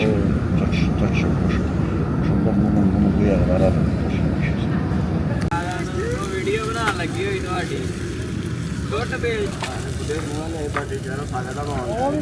taşımış. Şundan bunu bir yer var adam taşımış. Video ਬਣਾਉਣ ਲੱਗੀ ਹੋਈ ਤੁਹਾਡੀ ਛੋਟ ਪੇਜ ਉਹਦੇ ਮੂੰਹ ਲੈ ਬਾਟੀ ਜਰਾ ਫਾਇਦਾ ਪਾਉਣ